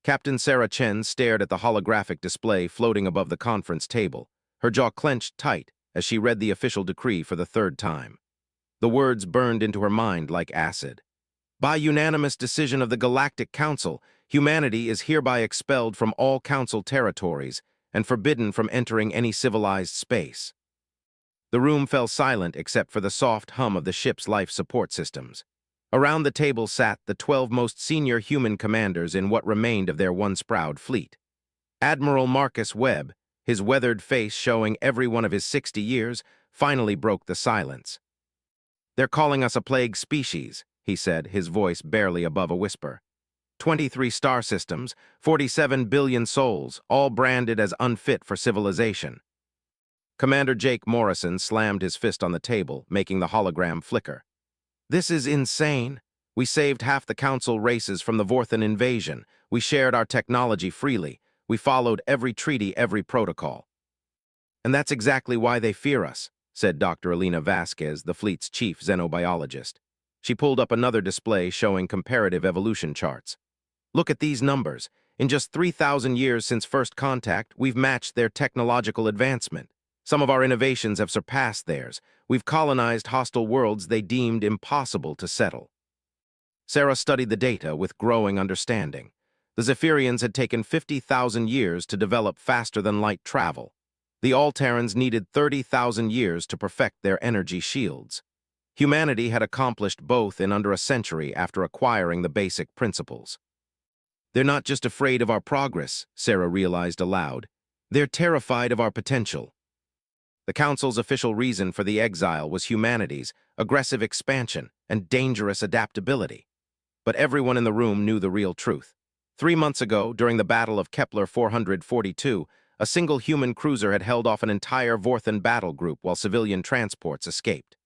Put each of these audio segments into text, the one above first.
Captain Sarah Chen stared at the holographic display floating above the conference table, her jaw clenched tight as she read the official decree for the third time. The words burned into her mind like acid. By unanimous decision of the Galactic Council, humanity is hereby expelled from all Council territories and forbidden from entering any civilized space. The room fell silent except for the soft hum of the ship's life support systems. Around the table sat the 12 most senior human commanders in what remained of their once proud fleet. Admiral Marcus Webb, his weathered face showing every one of his 60 years, finally broke the silence. "They're calling us a plague species," he said, his voice barely above a whisper. 23 star systems, 47 billion souls, all branded as unfit for civilization. Commander Jake Morrison slammed his fist on the table, making the hologram flicker. "This is insane. We saved half the Council races from the Vorthan invasion. We shared our technology freely. We followed every treaty, every protocol." "And that's exactly why they fear us," said Dr. Elena Vasquez, the fleet's chief xenobiologist. She pulled up another display showing comparative evolution charts. "Look at these numbers. In just 3,000 years since first contact, we've matched their technological advancement. Some of our innovations have surpassed theirs. We've colonized hostile worlds they deemed impossible to settle." Sarah studied the data with growing understanding. The Zephyrians had taken 50,000 years to develop faster-than-light travel. The Alterans needed 30,000 years to perfect their energy shields. Humanity had accomplished both in under a century after acquiring the basic principles. "They're not just afraid of our progress," Sarah realized aloud. "They're terrified of our potential." The Council's official reason for the exile was humanity's aggressive expansion and dangerous adaptability. But everyone in the room knew the real truth. 3 months ago, during the Battle of Kepler 442, a single human cruiser had held off an entire Vorthan battle group while civilian transports escaped.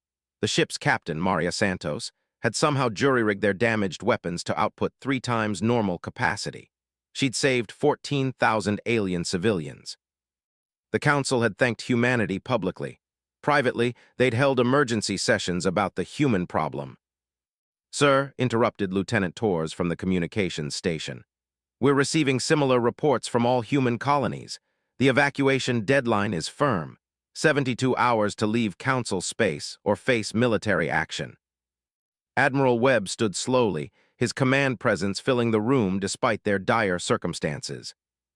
The ship's captain, Maria Santos, had somehow jury-rigged their damaged weapons to output 3 times normal capacity. She'd saved 14,000 alien civilians. The Council had thanked humanity publicly. Privately, they'd held emergency sessions about the human problem. "Sir," interrupted Lieutenant Torres from the communications station, "we're receiving similar reports from all human colonies. The evacuation deadline is firm. 72 hours to leave Council space or face military action." Admiral Webb stood slowly, his command presence filling the room despite their dire circumstances.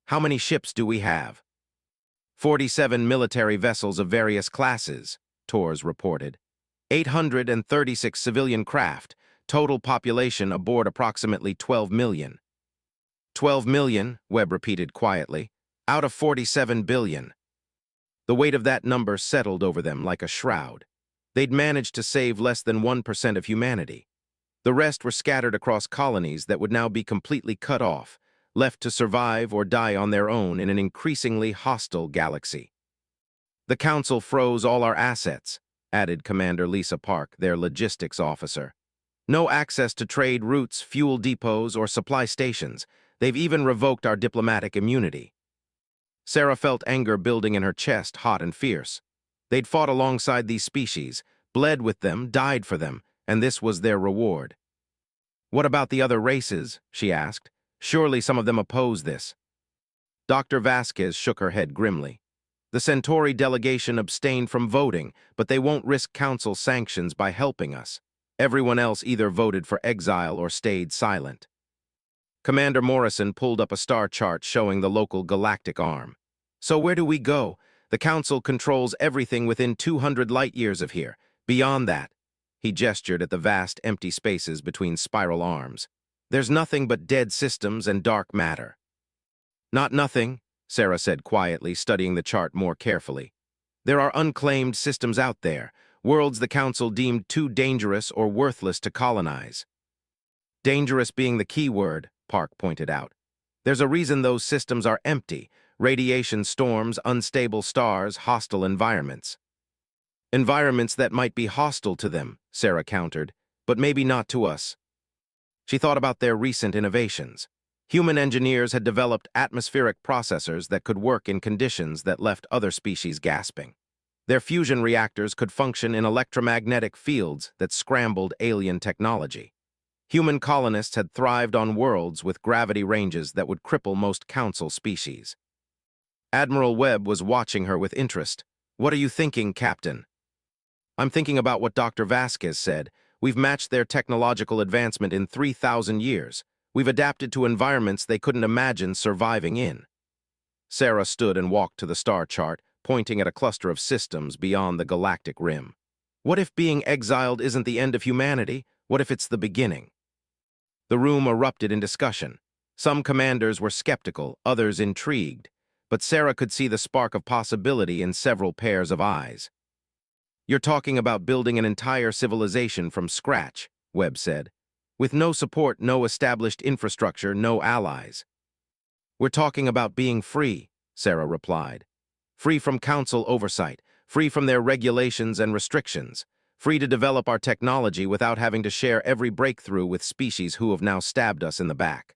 "How many ships do we have?" 47 military vessels of various classes, Torres reported. 836 civilian craft, total population aboard approximately 12 million. 12 million, Webb repeated quietly, out of 47 billion. The weight of that number settled over them like a shroud. They'd managed to save less than 1% of humanity. The rest were scattered across colonies that would now be completely cut off, left to survive or die on their own in an increasingly hostile galaxy. "The Council froze all our assets," added Commander Lisa Park, their logistics officer. "No access to trade routes, fuel depots, or supply stations. They've even revoked our diplomatic immunity." Sarah felt anger building in her chest, hot and fierce. They'd fought alongside these species, bled with them, died for them, and this was their reward. "What about the other races?" she asked. "Surely some of them oppose this." Dr. Vasquez shook her head grimly. "The Centauri delegation abstained from voting, but they won't risk Council sanctions by helping us. Everyone else either voted for exile or stayed silent." Commander Morrison pulled up a star chart showing the local galactic arm. "So where do we go? The Council controls everything within 200 light-years of here. Beyond that," he gestured at the vast empty spaces between spiral arms, "there's nothing but dead systems and dark matter." "Not nothing," Sarah said quietly, studying the chart more carefully. "There are unclaimed systems out there, worlds the Council deemed too dangerous or worthless to colonize." "Dangerous being the key word," Park pointed out. "There's a reason those systems are empty: radiation storms, unstable stars, hostile environments." "Environments that might be hostile to them," Sarah countered, "but maybe not to us." She thought about their recent innovations. Human engineers had developed atmospheric processors that could work in conditions that left other species gasping. Their fusion reactors could function in electromagnetic fields that scrambled alien technology. Human colonists had thrived on worlds with gravity ranges that would cripple most council species. Admiral Webb was watching her with interest. "What are you thinking, Captain?" "I'm thinking about what Dr. Vasquez said. We've matched their technological advancement in 3,000 years. We've adapted to environments they couldn't imagine surviving in." Sarah stood and walked to the star chart, pointing at a cluster of systems beyond the galactic rim. "What if being exiled isn't the end of humanity? What if it's the beginning?" The room erupted in discussion. Some commanders were skeptical, others intrigued, but Sarah could see the spark of possibility in several pairs of eyes. "You're talking about building an entire civilization from scratch," Webb said. "With no support, no established infrastructure, no allies." "We're talking about being free," Sarah replied. "Free from council oversight, free from their regulations and restrictions, free to develop our technology without having to share every breakthrough with species who have now stabbed us in the back."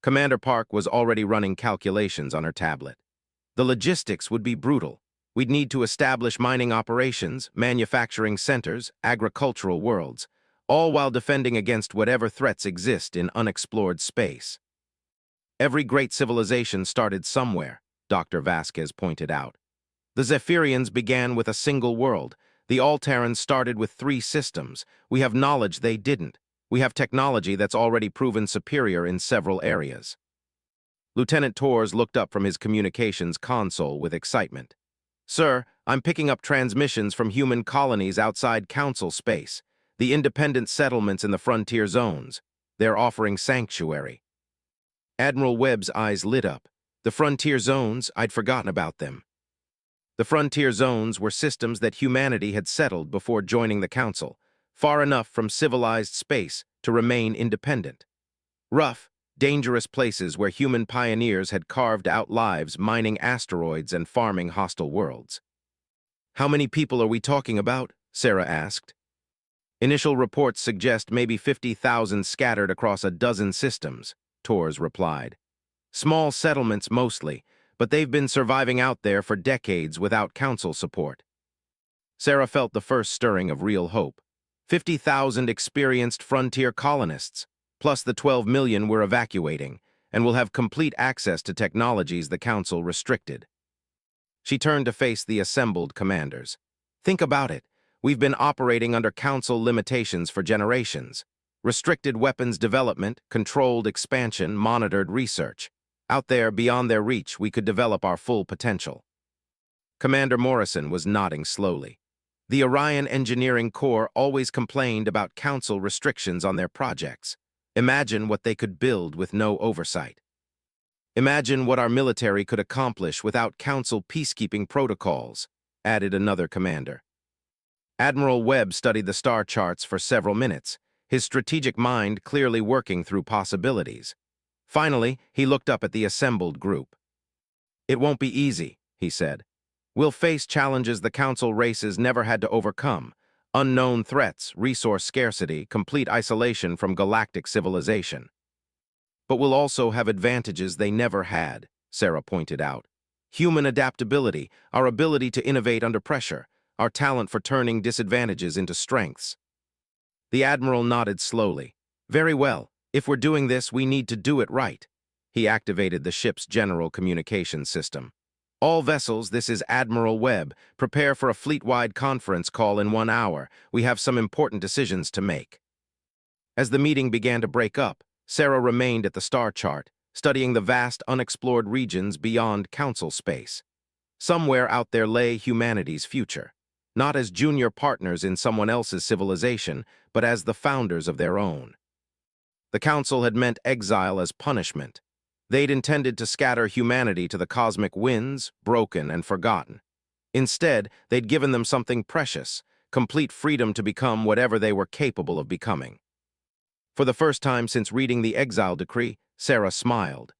Commander Park was already running calculations on her tablet. "The logistics would be brutal. We'd need to establish mining operations, manufacturing centers, agricultural worlds, all while defending against whatever threats exist in unexplored space." "Every great civilization started somewhere," Dr. Vasquez pointed out. "The Zephyrians began with a single world. The Altarans started with 3 systems. We have knowledge they didn't. We have technology that's already proven superior in several areas." Lieutenant Torres looked up from his communications console with excitement. "Sir, I'm picking up transmissions from human colonies outside Council space, the independent settlements in the frontier zones. They're offering sanctuary." Admiral Webb's eyes lit up. "The frontier zones, I'd forgotten about them." The frontier zones were systems that humanity had settled before joining the Council, far enough from civilized space to remain independent. Rough, dangerous places where human pioneers had carved out lives mining asteroids and farming hostile worlds. "How many people are we talking about?" Sarah asked. "Initial reports suggest maybe 50,000 scattered across a dozen systems," Torres replied. "Small settlements mostly, but they've been surviving out there for decades without council support." Sarah felt the first stirring of real hope. 50,000 experienced frontier colonists, plus the 12 million we're evacuating, and will have complete access to technologies the Council restricted. She turned to face the assembled commanders. "Think about it. We've been operating under Council limitations for generations. Restricted weapons development, controlled expansion, monitored research. Out there, beyond their reach, we could develop our full potential." Commander Morrison was nodding slowly. "The Orion Engineering Corps always complained about Council restrictions on their projects. Imagine what they could build with no oversight. Imagine what our military could accomplish without Council peacekeeping protocols," added another commander. Admiral Webb studied the star charts for several minutes, his strategic mind clearly working through possibilities. Finally, he looked up at the assembled group. "It won't be easy," he said. "We'll face challenges the Council races never had to overcome: unknown threats, resource scarcity, complete isolation from galactic civilization. But we'll also have advantages they never had," Sarah pointed out. "Human adaptability, our ability to innovate under pressure, our talent for turning disadvantages into strengths." The Admiral nodded slowly. "Very well. If we're doing this, we need to do it right." He activated the ship's general communications system. "All vessels, this is Admiral Webb. Prepare for a fleet-wide conference call in 1 hour. We have some important decisions to make." As the meeting began to break up, Sarah remained at the star chart, studying the vast unexplored regions beyond Council space. Somewhere out there lay humanity's future, not as junior partners in someone else's civilization, but as the founders of their own. The Council had meant exile as punishment. They'd intended to scatter humanity to the cosmic winds, broken and forgotten. Instead, they'd given them something precious, complete freedom to become whatever they were capable of becoming. For the first time since reading the exile decree, Sarah smiled.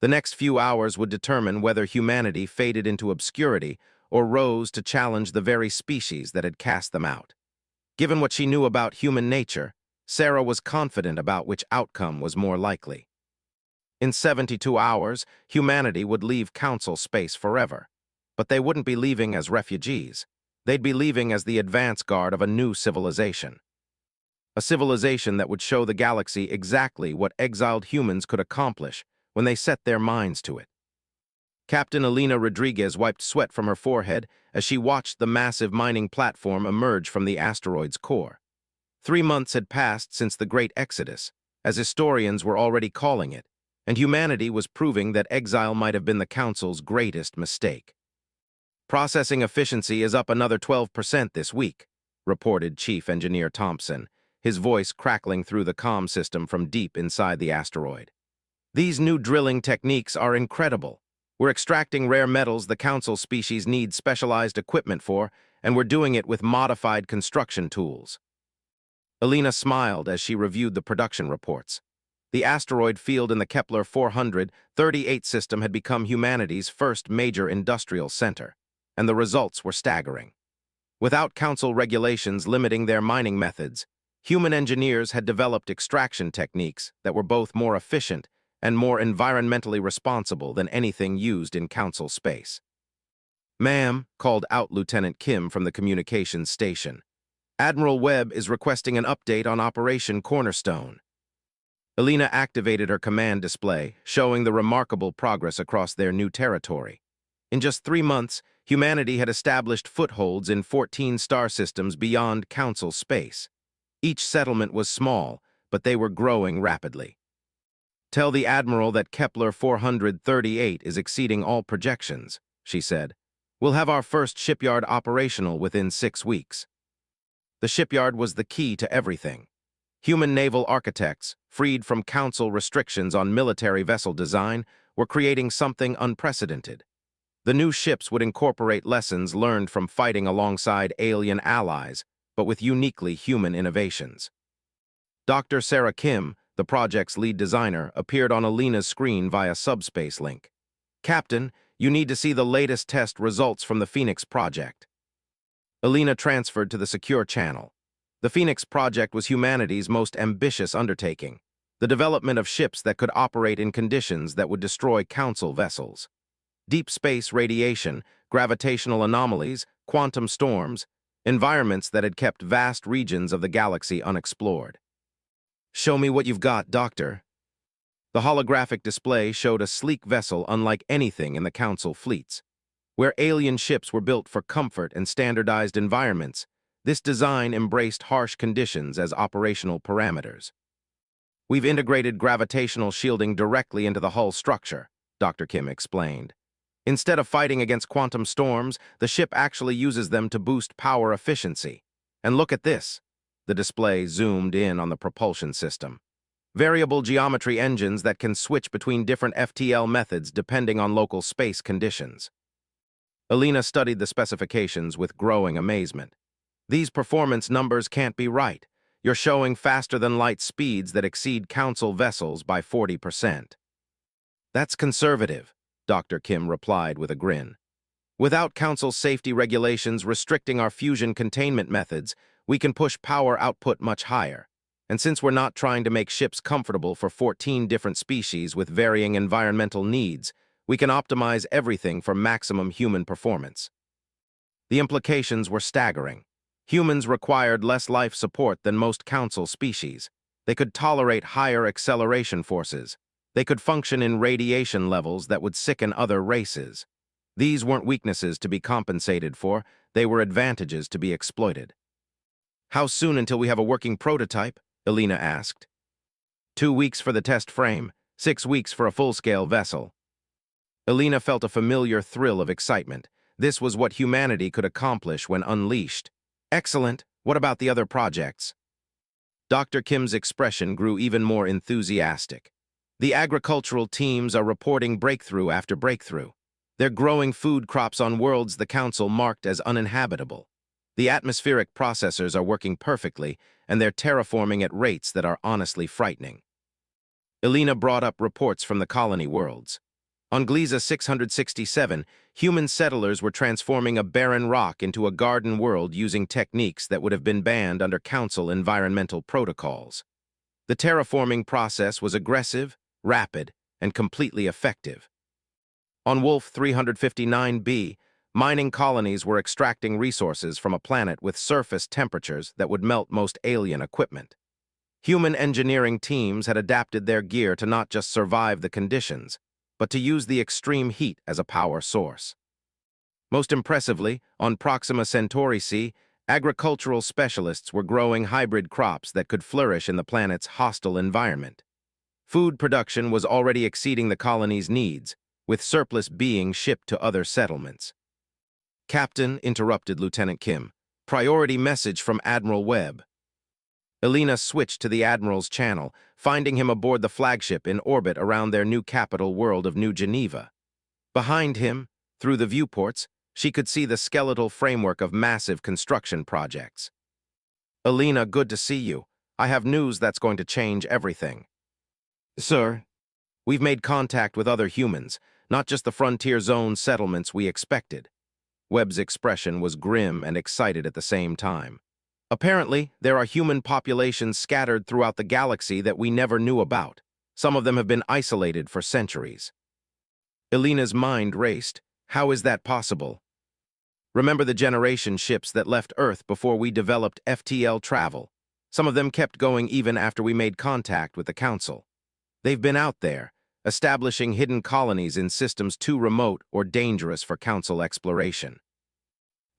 The next few hours would determine whether humanity faded into obscurity or rose to challenge the very species that had cast them out. Given what she knew about human nature, Sarah was confident about which outcome was more likely. In 72 hours, humanity would leave Council space forever. But they wouldn't be leaving as refugees. They'd be leaving as the advance guard of a new civilization. a civilization that would show the galaxy exactly what exiled humans could accomplish when they set their minds to it. Captain Elena Rodriguez wiped sweat from her forehead as she watched the massive mining platform emerge from the asteroid's core. 3 months had passed since the Great Exodus, as historians were already calling it, and humanity was proving that exile might have been the Council's greatest mistake. Processing efficiency is up another 12% this week, reported Chief Engineer Thompson, his voice crackling through the comm system from deep inside the asteroid. These new drilling techniques are incredible. We're extracting rare metals the Council species needs specialized equipment for, and we're doing it with modified construction tools. Elena smiled as she reviewed the production reports. The asteroid field in the Kepler 438 system had become humanity's first major industrial center, and the results were staggering. Without Council regulations limiting their mining methods, human engineers had developed extraction techniques that were both more efficient and more environmentally responsible than anything used in Council space. "Ma'am," called out Lieutenant Kim from the communications station, "Admiral Webb is requesting an update on Operation Cornerstone." Elena activated her command display, showing the remarkable progress across their new territory. In just 3 months, humanity had established footholds in 14 star systems beyond Council space. Each settlement was small, but they were growing rapidly. "Tell the Admiral that Kepler 438 is exceeding all projections," she said. "We'll have our first shipyard operational within 6 weeks." The shipyard was the key to everything. Human naval architects, freed from Council restrictions on military vessel design, were creating something unprecedented. The new ships would incorporate lessons learned from fighting alongside alien allies, but with uniquely human innovations. Dr. Sarah Kim, the project's lead designer, appeared on Elena's screen via subspace link. "Captain, you need to see the latest test results from the Phoenix project." Elena transferred to the secure channel. The Phoenix project was humanity's most ambitious undertaking, the development of ships that could operate in conditions that would destroy Council vessels. Deep space radiation, gravitational anomalies, quantum storms, environments that had kept vast regions of the galaxy unexplored. "Show me what you've got, Doctor." The holographic display showed a sleek vessel unlike anything in the Council fleets. Where alien ships were built for comfort and standardized environments, this design embraced harsh conditions as operational parameters. "We've integrated gravitational shielding directly into the hull structure," Dr. Kim explained. "Instead of fighting against quantum storms, the ship actually uses them to boost power efficiency. And look at this." The display zoomed in on the propulsion system. "Variable geometry engines that can switch between different FTL methods depending on local space conditions." Elena studied the specifications with growing amazement. "These performance numbers can't be right. You're showing faster-than-light speeds that exceed Council vessels by 40%. "That's conservative," Dr. Kim replied with a grin. "Without Council safety regulations restricting our fusion containment methods, we can push power output much higher. And since we're not trying to make ships comfortable for 14 different species with varying environmental needs, we can optimize everything for maximum human performance." The implications were staggering. Humans required less life support than most Council species. They could tolerate higher acceleration forces. They could function in radiation levels that would sicken other races. These weren't weaknesses to be compensated for, they were advantages to be exploited. "How soon until we have a working prototype?" Elena asked. 2 weeks for the test frame, 6 weeks for a full-scale vessel." Elena felt a familiar thrill of excitement. This was what humanity could accomplish when unleashed. "Excellent. What about the other projects?" Dr. Kim's expression grew even more enthusiastic. "The agricultural teams are reporting breakthrough after breakthrough. They're growing food crops on worlds the Council marked as uninhabitable. The atmospheric processors are working perfectly, and they're terraforming at rates that are honestly frightening." Elena brought up reports from the colony worlds. On Gliese 667, human settlers were transforming a barren rock into a garden world using techniques that would have been banned under Council environmental protocols. The terraforming process was aggressive, rapid, and completely effective. On Wolf 359b, mining colonies were extracting resources from a planet with surface temperatures that would melt most alien equipment. Human engineering teams had adapted their gear to not just survive the conditions, but to use the extreme heat as a power source. Most impressively, on Proxima Centauri C, agricultural specialists were growing hybrid crops that could flourish in the planet's hostile environment. Food production was already exceeding the colony's needs, with surplus being shipped to other settlements. "Captain," interrupted Lieutenant Kim, "priority message from Admiral Webb." Elena switched to the Admiral's channel, finding him aboard the flagship in orbit around their new capital world of New Geneva. Behind him, through the viewports, she could see the skeletal framework of massive construction projects. "Elena, good to see you. I have news that's going to change everything." "Sir?" "We've made contact with other humans, not just the frontier zone settlements we expected." Webb's expression was grim and excited at the same time. "Apparently, there are human populations scattered throughout the galaxy that we never knew about. Some of them have been isolated for centuries." Elena's mind raced. How is that possible? Remember the generation ships that left Earth before we developed FTL travel? Some of them kept going even after we made contact with the Council. They've been out there, establishing hidden colonies in systems too remote or dangerous for Council exploration.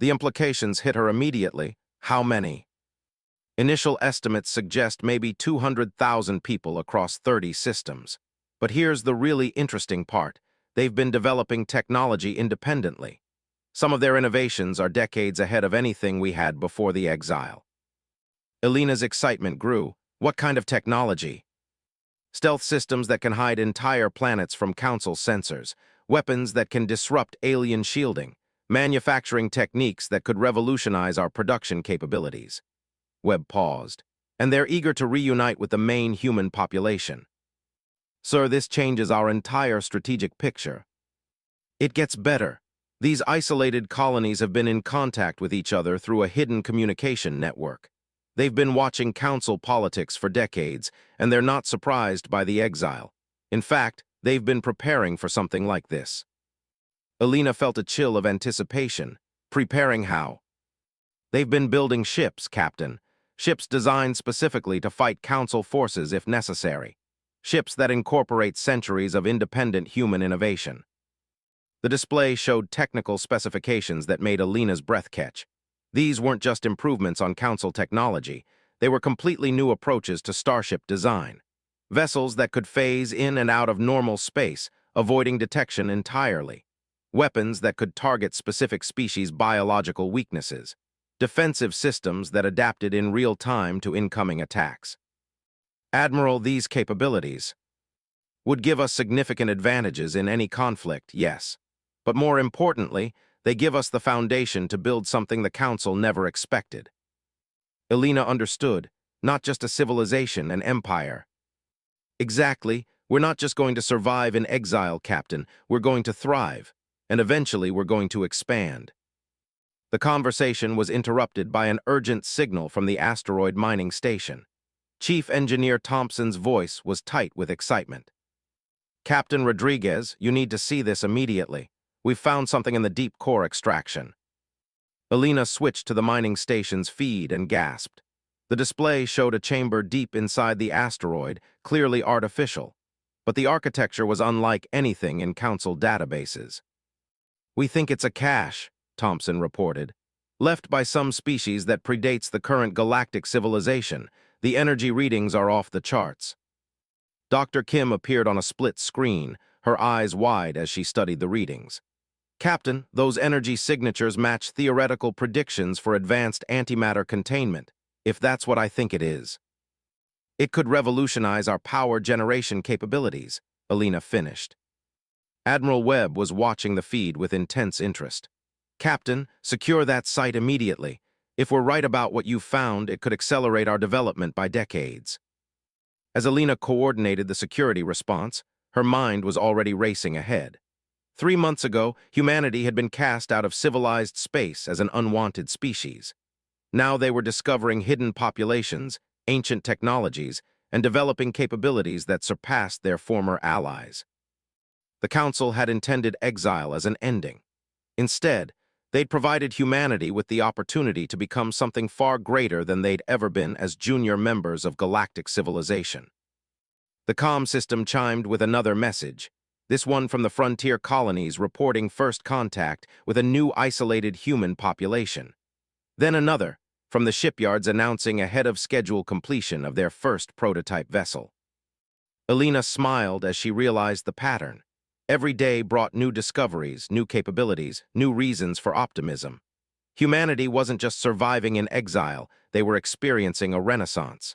The implications hit her immediately. How many? Initial estimates suggest maybe 200,000 people across 30 systems. But here's the really interesting part. They've been developing technology independently. Some of their innovations are decades ahead of anything we had before the exile. Elena's excitement grew. What kind of technology? Stealth systems that can hide entire planets from Council sensors, weapons that can disrupt alien shielding, manufacturing techniques that could revolutionize our production capabilities. Webb paused, and they're eager to reunite with the main human population. "Sir, this changes our entire strategic picture." "It gets better. These isolated colonies have been in contact with each other through a hidden communication network. They've been watching Council politics for decades, and they're not surprised by the exile. In fact, they've been preparing for something like this." Elena felt a chill of anticipation. "Preparing how?" "They've been building ships, Captain. Ships designed specifically to fight Council forces if necessary. Ships that incorporate centuries of independent human innovation." The display showed technical specifications that made Elena's breath catch. These weren't just improvements on Council technology. They were completely new approaches to starship design. Vessels that could phase in and out of normal space, avoiding detection entirely. Weapons that could target specific species' biological weaknesses. Defensive systems that adapted in real time to incoming attacks. "Admiral, these capabilities would give us significant advantages in any conflict, yes. But more importantly, they give us the foundation to build something the Council never expected." Elena understood, not just a civilization, an empire. "Exactly. We're not just going to survive in exile, Captain. We're going to thrive. And eventually we're going to expand." The conversation was interrupted by an urgent signal from the asteroid mining station. Chief Engineer Thompson's voice was tight with excitement. "Captain Rodriguez, you need to see this immediately. We've found something in the deep core extraction." Elena switched to the mining station's feed and gasped. The display showed a chamber deep inside the asteroid, clearly artificial. But the architecture was unlike anything in Council databases. "We think it's a cache," Thompson reported. "Left by some species that predates the current galactic civilization. The energy readings are off the charts." Dr. Kim appeared on a split screen, her eyes wide as she studied the readings. "Captain, those energy signatures match theoretical predictions for advanced antimatter containment, if that's what I think it is. It could revolutionize our power generation capabilities," Elena finished. Admiral Webb was watching the feed with intense interest. "Captain, secure that site immediately. If we're right about what you've found, it could accelerate our development by decades." As Elena coordinated the security response, her mind was already racing ahead. 3 months ago, humanity had been cast out of civilized space as an unwanted species. Now they were discovering hidden populations, ancient technologies, and developing capabilities that surpassed their former allies. The Council had intended exile as an ending. Instead, They'd provided humanity with the opportunity to become something far greater than they'd ever been as junior members of galactic civilization. The comm system chimed with another message, this one from the frontier colonies reporting first contact with a new isolated human population. Then another, from the shipyards announcing ahead of schedule completion of their first prototype vessel. Elena smiled as she realized the pattern. Every day brought new discoveries, new capabilities, new reasons for optimism. Humanity wasn't just surviving in exile, they were experiencing a renaissance.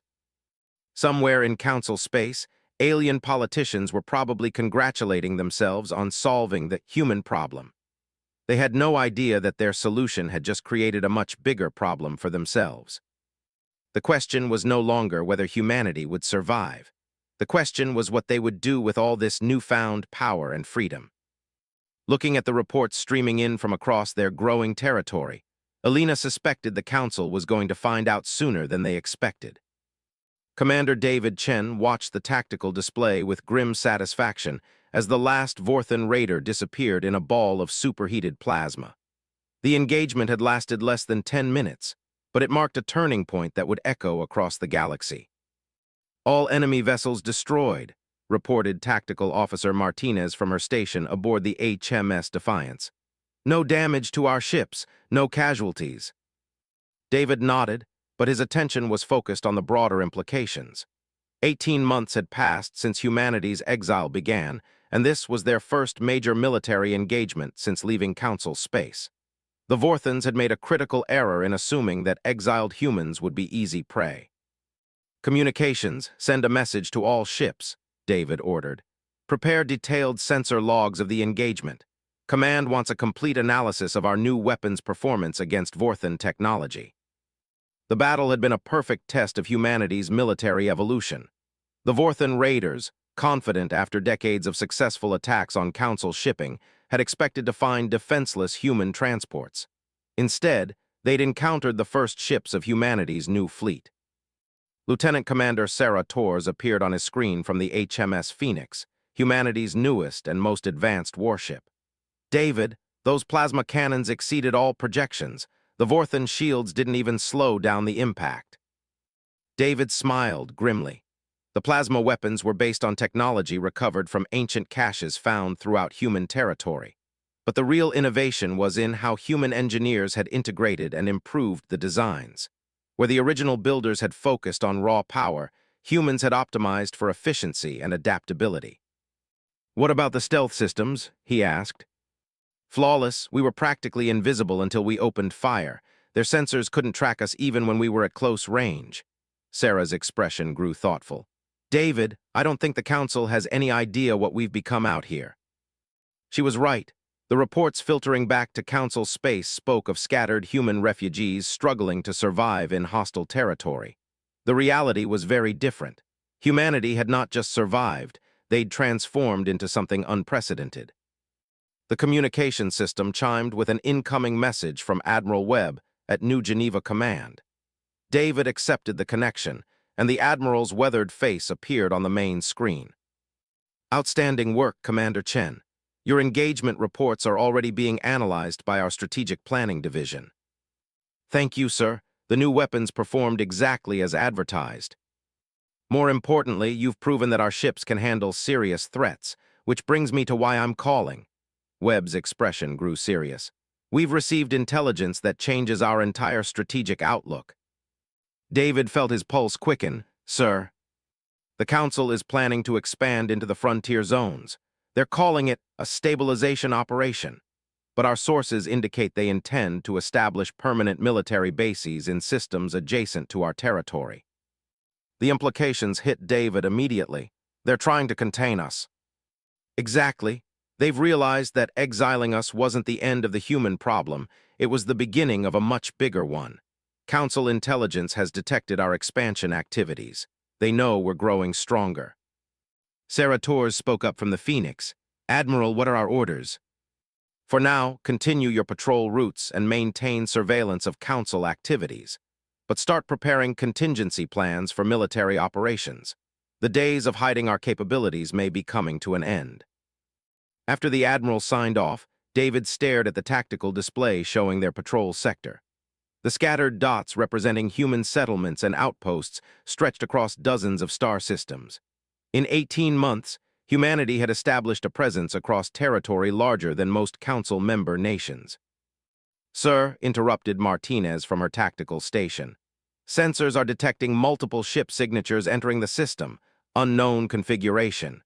Somewhere in council space, alien politicians were probably congratulating themselves on solving the human problem. They had no idea that their solution had just created a much bigger problem for themselves. The question was no longer whether humanity would survive. The question was what they would do with all this newfound power and freedom. Looking at the reports streaming in from across their growing territory, Elena suspected the council was going to find out sooner than they expected. Commander David Chen watched the tactical display with grim satisfaction as the last Vorthan raider disappeared in a ball of superheated plasma. The engagement had lasted less than 10 minutes, but it marked a turning point that would echo across the galaxy. All enemy vessels destroyed, reported Tactical Officer Martinez from her station aboard the HMS Defiance. No damage to our ships, no casualties. David nodded, but his attention was focused on the broader implications. 18 months had passed since humanity's exile began, and this was their first major military engagement since leaving Council space. The Vorthans had made a critical error in assuming that exiled humans would be easy prey. Communications, send a message to all ships, David ordered. Prepare detailed sensor logs of the engagement. Command wants a complete analysis of our new weapons' performance against Vorthan technology. The battle had been a perfect test of humanity's military evolution. The Vorthan raiders, confident after decades of successful attacks on Council shipping, had expected to find defenseless human transports. Instead, they'd encountered the first ships of humanity's new fleet. Lieutenant Commander Sarah Torres appeared on his screen from the HMS Phoenix, humanity's newest and most advanced warship. David, those plasma cannons exceeded all projections. The Vorthan shields didn't even slow down the impact. David smiled grimly. The plasma weapons were based on technology recovered from ancient caches found throughout human territory. But the real innovation was in how human engineers had integrated and improved the designs. Where the original builders had focused on raw power, humans had optimized for efficiency and adaptability. "What about the stealth systems?" he asked. "Flawless, we were practically invisible until we opened fire. Their sensors couldn't track us even when we were at close range." Sarah's expression grew thoughtful. "David, I don't think the Council has any idea what we've become out here." She was right. The reports filtering back to Council space spoke of scattered human refugees struggling to survive in hostile territory. The reality was very different. Humanity had not just survived, they'd transformed into something unprecedented. The communication system chimed with an incoming message from Admiral Webb at New Geneva Command. David accepted the connection, and the Admiral's weathered face appeared on the main screen. "Outstanding work, Commander Chen. Your engagement reports are already being analyzed by our Strategic Planning Division." "Thank you, sir. The new weapons performed exactly as advertised. More importantly, you've proven that our ships can handle serious threats, which brings me to why I'm calling." Webb's expression grew serious. "We've received intelligence that changes our entire strategic outlook." David felt his pulse quicken. "Sir, the Council is planning to expand into the frontier zones. They're calling it a stabilization operation, but our sources indicate they intend to establish permanent military bases in systems adjacent to our territory." The implications hit David immediately. "They're trying to contain us." "Exactly. They've realized that exiling us wasn't the end of the human problem, it was the beginning of a much bigger one. Council intelligence has detected our expansion activities. They know we're growing stronger." Sarah Torres spoke up from the Phoenix. "Admiral, what are our orders?" "For now, continue your patrol routes and maintain surveillance of Council activities. But start preparing contingency plans for military operations. The days of hiding our capabilities may be coming to an end." After the Admiral signed off, David stared at the tactical display showing their patrol sector. The scattered dots representing human settlements and outposts stretched across dozens of star systems. In 18 months, humanity had established a presence across territory larger than most Council member nations. "Sir," interrupted Martinez from her tactical station. "Sensors are detecting multiple ship signatures entering the system. Unknown configuration."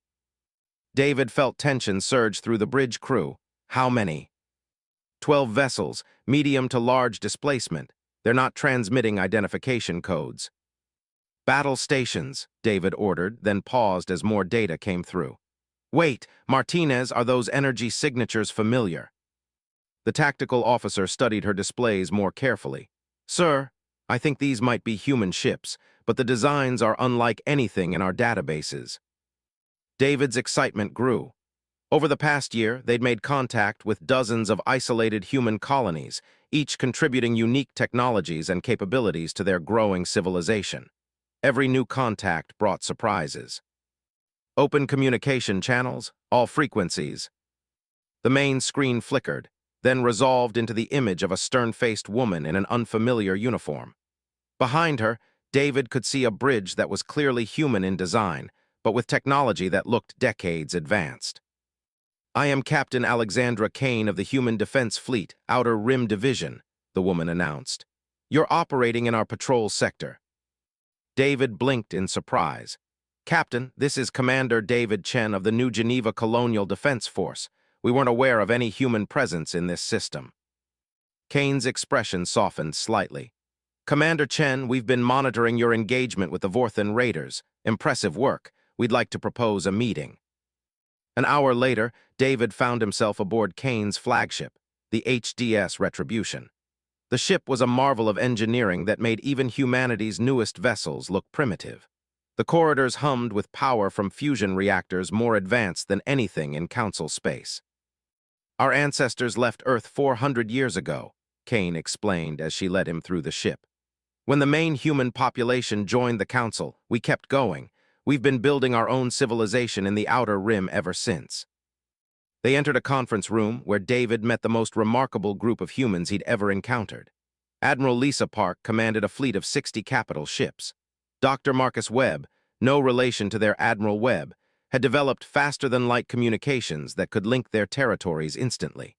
David felt tension surge through the bridge crew. How many? 12 vessels, medium to large displacement. They're not transmitting identification codes. "Battle stations," David ordered, then paused as more data came through. "Wait, Martinez, are those energy signatures familiar?" The tactical officer studied her displays more carefully. "Sir, I think these might be human ships, but the designs are unlike anything in our databases." David's excitement grew. Over the past year, they'd made contact with dozens of isolated human colonies, each contributing unique technologies and capabilities to their growing civilization. Every new contact brought surprises. "Open communication channels, all frequencies." The main screen flickered, then resolved into the image of a stern-faced woman in an unfamiliar uniform. Behind her, David could see a bridge that was clearly human in design, but with technology that looked decades advanced. "I am Captain Alexandra Kane of the Human Defense Fleet, Outer Rim Division," the woman announced. "You're operating in our patrol sector." David blinked in surprise. "Captain, this is Commander David Chen of the New Geneva Colonial Defense Force. We weren't aware of any human presence in this system." Kane's expression softened slightly. "Commander Chen, we've been monitoring your engagement with the Vorthan Raiders. Impressive work. We'd like to propose a meeting." An hour later, David found himself aboard Kane's flagship, the HDS Retribution. The ship was a marvel of engineering that made even humanity's newest vessels look primitive. The corridors hummed with power from fusion reactors more advanced than anything in Council space. "Our ancestors left Earth 400 years ago," Kane explained as she led him through the ship. "When the main human population joined the Council, we kept going. We've been building our own civilization in the Outer Rim ever since." They entered a conference room where David met the most remarkable group of humans he'd ever encountered. Admiral Lisa Park commanded a fleet of 60 capital ships. Dr. Marcus Webb, no relation to their Admiral Webb, had developed faster-than-light communications that could link their territories instantly.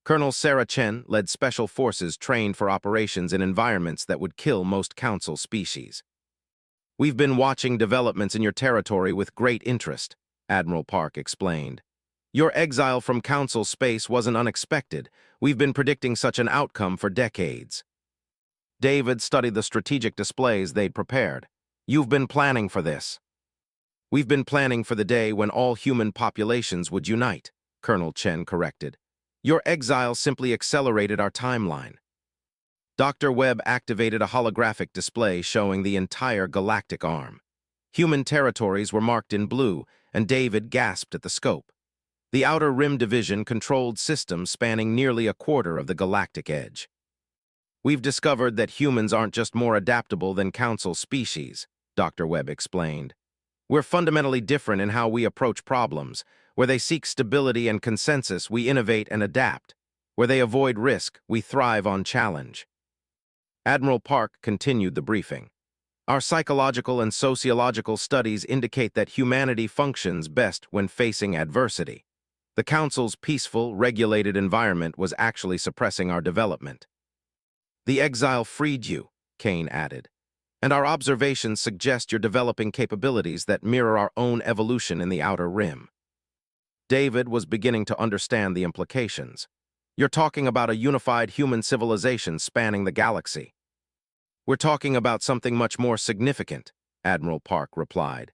Colonel Sarah Chen led special forces trained for operations in environments that would kill most Council species. "We've been watching developments in your territory with great interest," Admiral Park explained. "Your exile from Council space wasn't unexpected. We've been predicting such an outcome for decades." David studied the strategic displays they'd prepared. "You've been planning for this." "We've been planning for the day when all human populations would unite," Colonel Chen corrected. "Your exile simply accelerated our timeline." Dr. Webb activated a holographic display showing the entire galactic arm. Human territories were marked in blue, and David gasped at the scope. The Outer Rim Division controlled systems spanning nearly a quarter of the galactic edge. "We've discovered that humans aren't just more adaptable than Council species," Dr. Webb explained. "We're fundamentally different in how we approach problems. Where they seek stability and consensus, we innovate and adapt. Where they avoid risk, we thrive on challenge." Admiral Park continued the briefing. "Our psychological and sociological studies indicate that humanity functions best when facing adversity. The Council's peaceful, regulated environment was actually suppressing our development." "The exile freed you," Kane added, "and our observations suggest you're developing capabilities that mirror our own evolution in the Outer Rim." David was beginning to understand the implications. "You're talking about a unified human civilization spanning the galaxy." "We're talking about something much more significant," Admiral Park replied.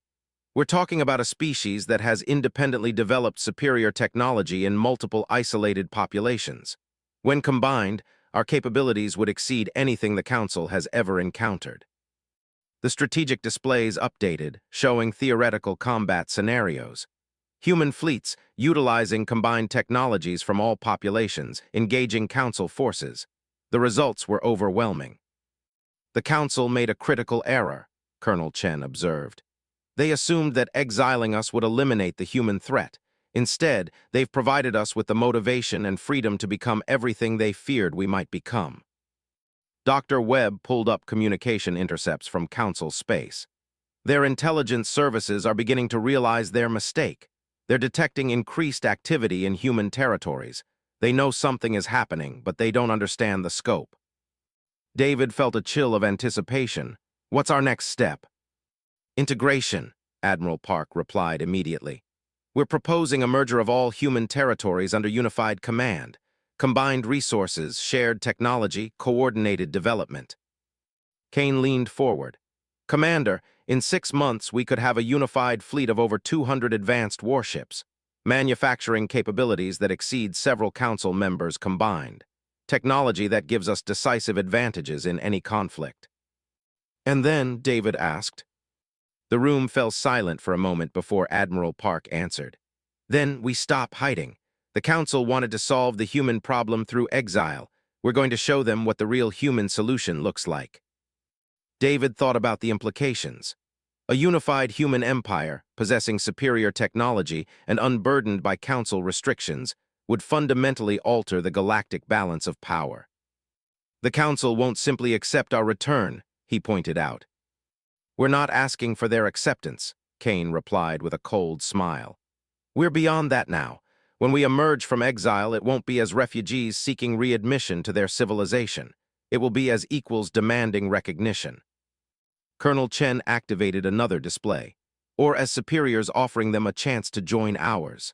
"We're talking about a species that has independently developed superior technology in multiple isolated populations. When combined, our capabilities would exceed anything the Council has ever encountered." The strategic displays updated, showing theoretical combat scenarios. Human fleets, utilizing combined technologies from all populations, engaging Council forces. The results were overwhelming. "The Council made a critical error," Colonel Chen observed. "They assumed that exiling us would eliminate the human threat. Instead, they've provided us with the motivation and freedom to become everything they feared we might become. Dr. Webb pulled up communication intercepts from Council space. Their intelligence services are beginning to realize their mistake. They're detecting increased activity in human territories. They know something is happening, but they don't understand the scope. David felt a chill of anticipation. What's our next step? Integration, Admiral Park replied immediately. We're proposing a merger of all human territories under unified command. Combined resources, shared technology, coordinated development. Kane leaned forward. Commander, in 6 months we could have a unified fleet of over 200 advanced warships, manufacturing capabilities that exceed several council members combined, technology that gives us decisive advantages in any conflict. And then, David asked. The room fell silent for a moment before Admiral Park answered. Then we stop hiding. The Council wanted to solve the human problem through exile. We're going to show them what the real human solution looks like. David thought about the implications. A unified human empire, possessing superior technology and unburdened by Council restrictions, would fundamentally alter the galactic balance of power. The Council won't simply accept our return, he pointed out. We're not asking for their acceptance, Kane replied with a cold smile. We're beyond that now. When we emerge from exile, it won't be as refugees seeking readmission to their civilization. It will be as equals demanding recognition. Colonel Chen activated another display, or as superiors offering them a chance to join ours.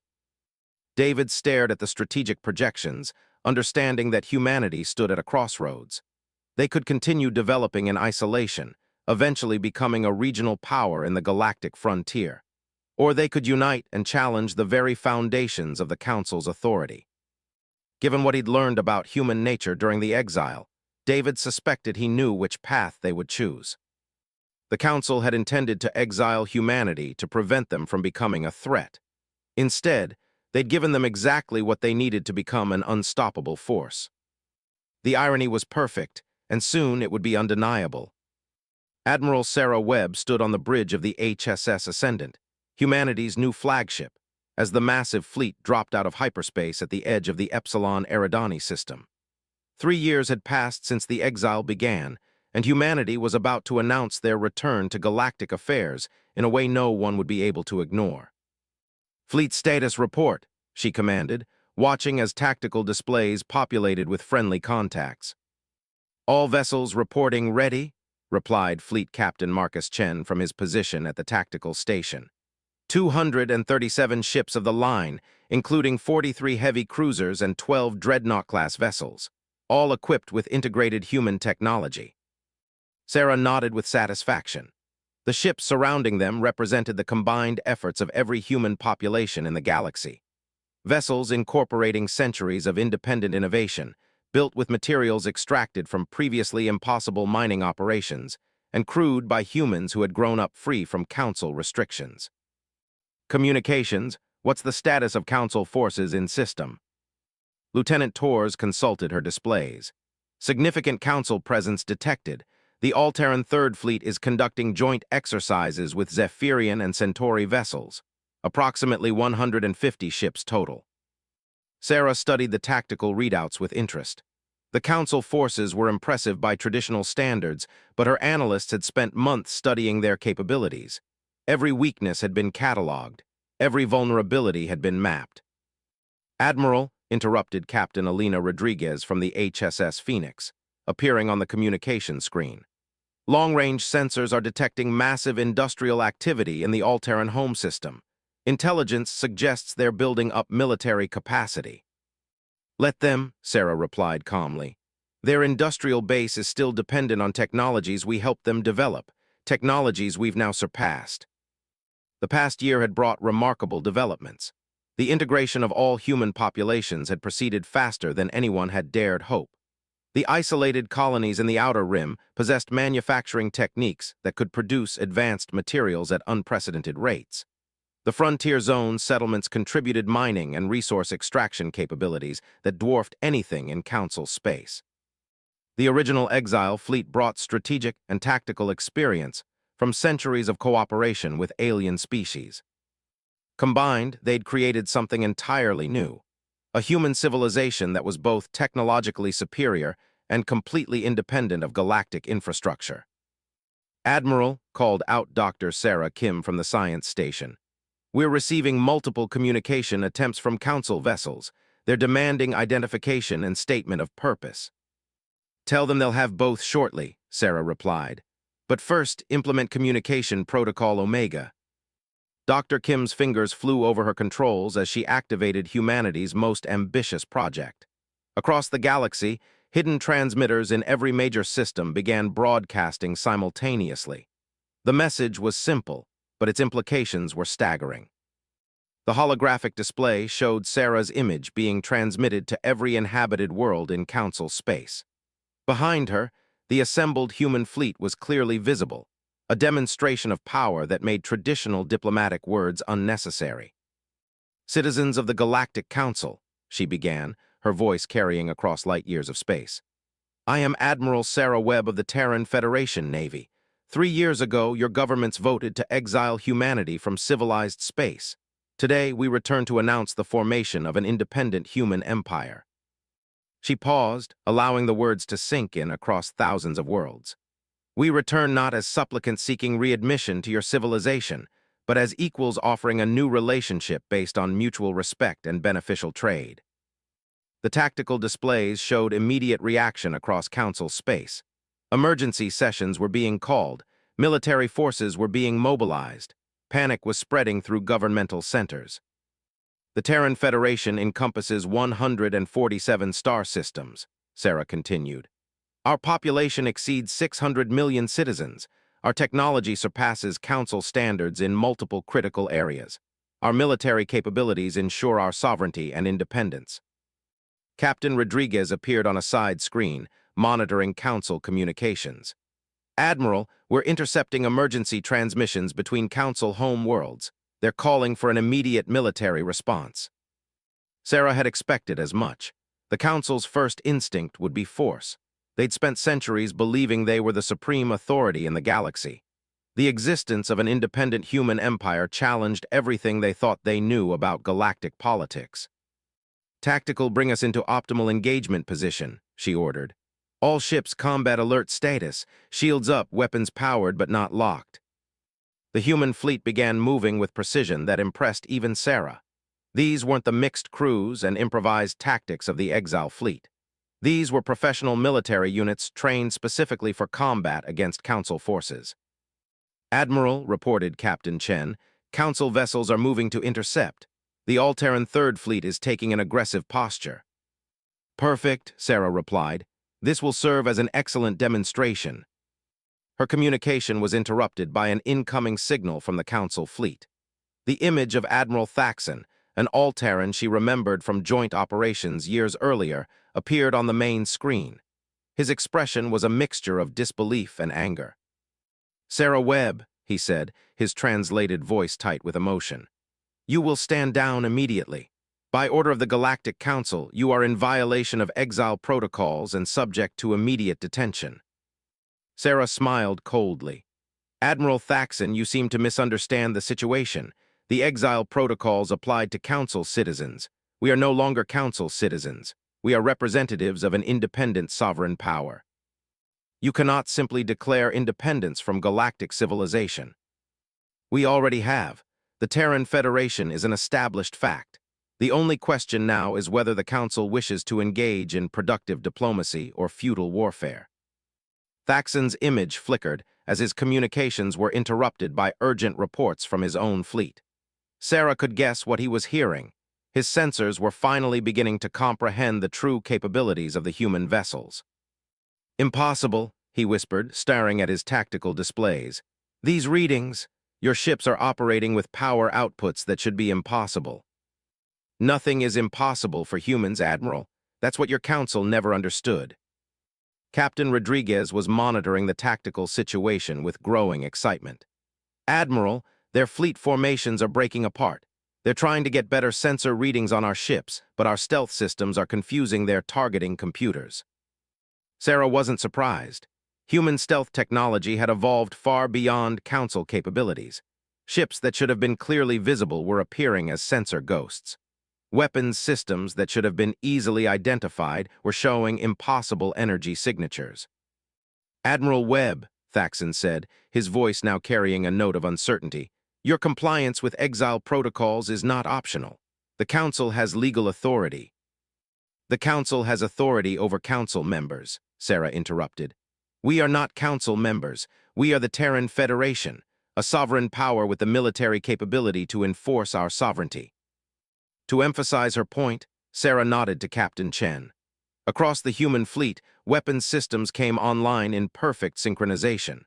David stared at the strategic projections, understanding that humanity stood at a crossroads. They could continue developing in isolation, eventually becoming a regional power in the galactic frontier. Or they could unite and challenge the very foundations of the Council's authority. Given what he'd learned about human nature during the exile, David suspected he knew which path they would choose. The Council had intended to exile humanity to prevent them from becoming a threat. Instead, they'd given them exactly what they needed to become an unstoppable force. The irony was perfect, and soon it would be undeniable. Admiral Sarah Webb stood on the bridge of the HSS Ascendant, humanity's new flagship, as the massive fleet dropped out of hyperspace at the edge of the Epsilon Eridani system. 3 years had passed since the exile began, and humanity was about to announce their return to galactic affairs in a way no one would be able to ignore. Fleet status report, she commanded, watching as tactical displays populated with friendly contacts. All vessels reporting ready, replied Fleet Captain Marcus Chen from his position at the tactical station. 237 ships of the line, including 43 heavy cruisers and 12 dreadnought-class vessels, all equipped with integrated human technology. Sarah nodded with satisfaction. The ships surrounding them represented the combined efforts of every human population in the galaxy. Vessels incorporating centuries of independent innovation, built with materials extracted from previously impossible mining operations, and crewed by humans who had grown up free from Council restrictions. Communications, what's the status of Council forces in system? Lieutenant Torres consulted her displays. Significant Council presence detected. The Alteran Third Fleet is conducting joint exercises with Zephyrian and Centauri vessels, approximately 150 ships total. Sarah studied the tactical readouts with interest. The Council forces were impressive by traditional standards, but her analysts had spent months studying their capabilities. Every weakness had been catalogued. Every vulnerability had been mapped. Admiral, interrupted Captain Alina Rodriguez from the HSS Phoenix, appearing on the communication screen. Long-range sensors are detecting massive industrial activity in the Alteran home system. Intelligence suggests they're building up military capacity. Let them, Sarah replied calmly. Their industrial base is still dependent on technologies we helped them develop, technologies we've now surpassed. The past year had brought remarkable developments. The integration of all human populations had proceeded faster than anyone had dared hope. The isolated colonies in the Outer Rim possessed manufacturing techniques that could produce advanced materials at unprecedented rates. The frontier zone settlements contributed mining and resource extraction capabilities that dwarfed anything in Council space. The original Exile fleet brought strategic and tactical experience from centuries of cooperation with alien species. Combined, they'd created something entirely new, a human civilization that was both technologically superior and completely independent of galactic infrastructure. Admiral, called out Dr. Sarah Kim from the science station. We're receiving multiple communication attempts from Council vessels. They're demanding identification and statement of purpose. Tell them they'll have both shortly, Sarah replied. But first, implement Communication Protocol Omega. Dr. Kim's fingers flew over her controls as she activated humanity's most ambitious project. Across the galaxy, hidden transmitters in every major system began broadcasting simultaneously. The message was simple, but its implications were staggering. The holographic display showed Sarah's image being transmitted to every inhabited world in Council space. Behind her, the assembled human fleet was clearly visible, a demonstration of power that made traditional diplomatic words unnecessary. Citizens of the Galactic Council, she began, her voice carrying across light years of space. I am Admiral Sarah Webb of the Terran Federation Navy. 3 years ago, your governments voted to exile humanity from civilized space. Today, we return to announce the formation of an independent human empire. She paused, allowing the words to sink in across thousands of worlds. We return not as supplicants seeking readmission to your civilization, but as equals offering a new relationship based on mutual respect and beneficial trade. The tactical displays showed immediate reaction across Council space. Emergency sessions were being called, military forces were being mobilized, panic was spreading through governmental centers. The Terran Federation encompasses 147 star systems, Sarah continued. Our population exceeds 600 million citizens. Our technology surpasses Council standards in multiple critical areas. Our military capabilities ensure our sovereignty and independence. Captain Rodriguez appeared on a side screen, monitoring Council communications. Admiral, we're intercepting emergency transmissions between Council home worlds. They're calling for an immediate military response. Sarah had expected as much. The Council's first instinct would be force. They'd spent centuries believing they were the supreme authority in the galaxy. The existence of an independent human empire challenged everything they thought they knew about galactic politics. Tactical, bring us into optimal engagement position, she ordered. All ships combat alert status, shields up, weapons powered but not locked. The human fleet began moving with precision that impressed even Sarah. These weren't the mixed crews and improvised tactics of the Exile fleet. These were professional military units trained specifically for combat against Council forces. Admiral, reported Captain Chen, Council vessels are moving to intercept. The All-Terran Third Fleet is taking an aggressive posture. Perfect, Sarah replied. This will serve as an excellent demonstration. Her communication was interrupted by an incoming signal from the Council fleet. The image of Admiral Thaxon, an All-Terran she remembered from joint operations years earlier, appeared on the main screen. His expression was a mixture of disbelief and anger. Sarah Webb, he said, his translated voice tight with emotion. You will stand down immediately. By order of the Galactic Council, you are in violation of exile protocols and subject to immediate detention. Sarah smiled coldly. Admiral Thaxon, you seem to misunderstand the situation. The exile protocols applied to Council citizens. We are no longer Council citizens. We are representatives of an independent sovereign power. You cannot simply declare independence from galactic civilization. We already have. The Terran Federation is an established fact. The only question now is whether the Council wishes to engage in productive diplomacy or feudal warfare. Thaxon's image flickered as his communications were interrupted by urgent reports from his own fleet. Sarah could guess what he was hearing. His sensors were finally beginning to comprehend the true capabilities of the human vessels. Impossible, he whispered, staring at his tactical displays. These readings, your ships are operating with power outputs that should be impossible. Nothing is impossible for humans, Admiral. That's what your Council never understood. Captain Rodriguez was monitoring the tactical situation with growing excitement. Admiral, their fleet formations are breaking apart. They're trying to get better sensor readings on our ships, but our stealth systems are confusing their targeting computers. Sarah wasn't surprised. Human stealth technology had evolved far beyond Council capabilities. Ships that should have been clearly visible were appearing as sensor ghosts. Weapons systems that should have been easily identified were showing impossible energy signatures. "Admiral Webb," Thaxton said, his voice now carrying a note of uncertainty, "your compliance with exile protocols is not optional. The Council has legal authority." "The Council has authority over Council members," Sarah interrupted. "We are not Council members. We are the Terran Federation, a sovereign power with the military capability to enforce our sovereignty." To emphasize her point, Sarah nodded to Captain Chen. Across the human fleet, weapons systems came online in perfect synchronization.